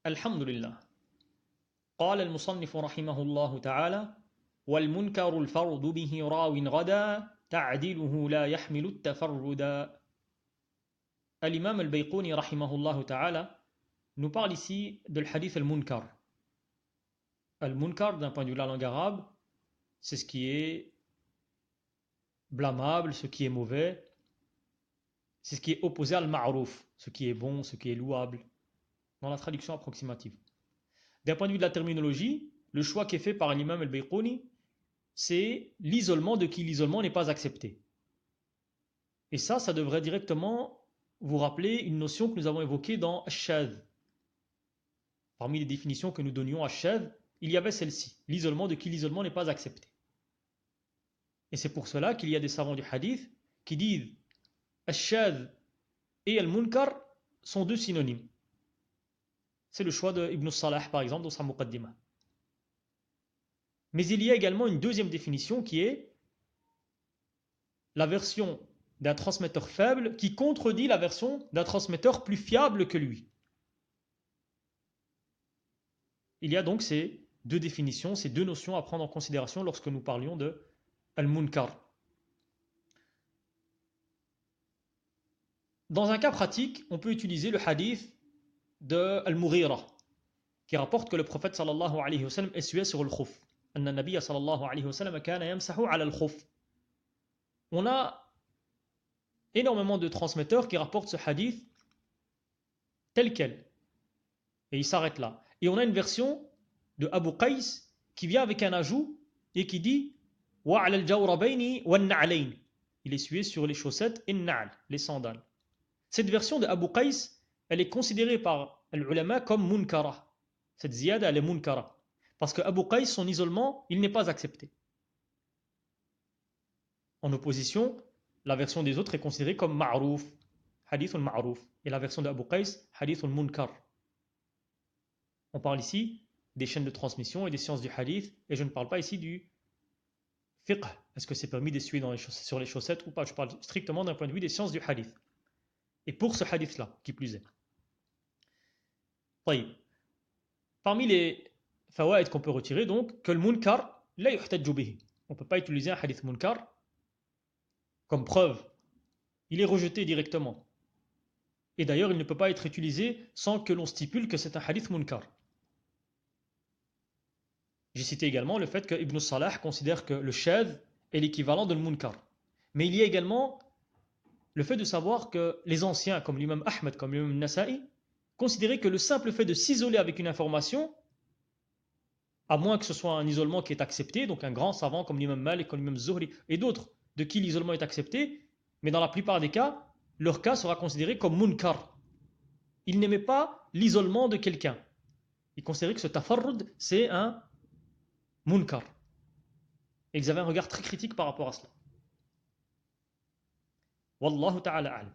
الحمد لله. قال المصنف رحمه الله تعالى: والمنكر الفرد به راو غدا تعدله لا يحمل التفردا. L'imam al-Bayquni rahimahullah ta'ala nous parle ici de l'hadith al-munkar. Al-munkar, d'un point de vue de la langue arabe, c'est ce qui est blâmable, ce qui est mauvais, c'est ce qui est opposé à al-ma'rouf, ce qui est bon, ce qui est louable, dans la traduction approximative. D'un point de vue de la terminologie, le choix qui est fait par l'imam al-Bayquni, c'est l'isolement de qui l'isolement n'est pas accepté. Et ça devrait directement vous rappeler une notion que nous avons évoquée dans Ash-Shadh. Parmi les définitions que nous donnions à Ash-Shadh, il y avait celle-ci, l'isolement de qui l'isolement n'est pas accepté. Et c'est pour cela qu'il y a des savants du hadith qui disent Ash-Shadh et Al-Munkar sont deux synonymes. C'est le choix de Ibn Salah par exemple dans sa Muqaddimah. Mais il y a également une deuxième définition qui est la version d'un transmetteur faible qui contredit la version d'un transmetteur plus fiable que lui. Il y a donc ces deux définitions, ces deux notions à prendre en considération lorsque nous parlions de Al-Munkar. Dans un cas pratique, on peut utiliser le hadith de Al-Mughira qui rapporte que le prophète sallallahu alayhi wa sallam essuyait sur le khuf. Anna nabiyya sallallahu alayhi wa sallam kana yamsahu ala al-khuf. On a énormément de transmetteurs qui rapportent ce hadith tel quel. Et il s'arrête là. Et on a une version de Abu Qais qui vient avec un ajout et qui dit وَعَلَى الْجَوْرَبَيْنِ وَالنَّعْلَيْنِ. Il est essuyé sur les chaussettes et na'al, les sandales. Cette version de Abu Qais, elle est considérée par l'ulama comme munkara. Cette ziyada, elle est munkara. Parce que Abu Qais, son isolement, il n'est pas accepté. En opposition, la version des autres est considérée comme ma'rouf, hadithun ma'rouf. Et la version d'Abu Qais, hadithun munkar. On parle ici des chaînes de transmission et des sciences du hadith, et je ne parle pas ici du fiqh. Est-ce que c'est permis d'essuyer sur les chaussettes ou pas? Je parle strictement d'un point de vue des sciences du hadith. Et pour ce hadith-là, qui plus est. Parmi les fawaïd qu'on peut retirer, donc, que le munkar, la yuhtajju bihi. On ne peut pas utiliser un hadith munkar comme preuve. Il est rejeté directement. Et d'ailleurs, il ne peut pas être utilisé sans que l'on stipule que c'est un hadith munkar. J'ai cité également le fait que Ibn Salah considère que le shadh est l'équivalent de le munkar. Mais il y a également le fait de savoir que les anciens, comme l'imam Ahmed, comme l'imam Nasa'i, considéraient que le simple fait de s'isoler avec une information, à moins que ce soit un isolement qui est accepté, donc un grand savant comme l'imam Malik, comme l'imam Zuhri et d'autres, de qui l'isolement est accepté, mais dans la plupart des cas, leur cas sera considéré comme munkar. Ils n'aimaient pas l'isolement de quelqu'un. Ils considéraient que ce tafarrud, c'est un munkar. Et ils avaient un regard très critique par rapport à cela. Wallahu ta'ala a'lam.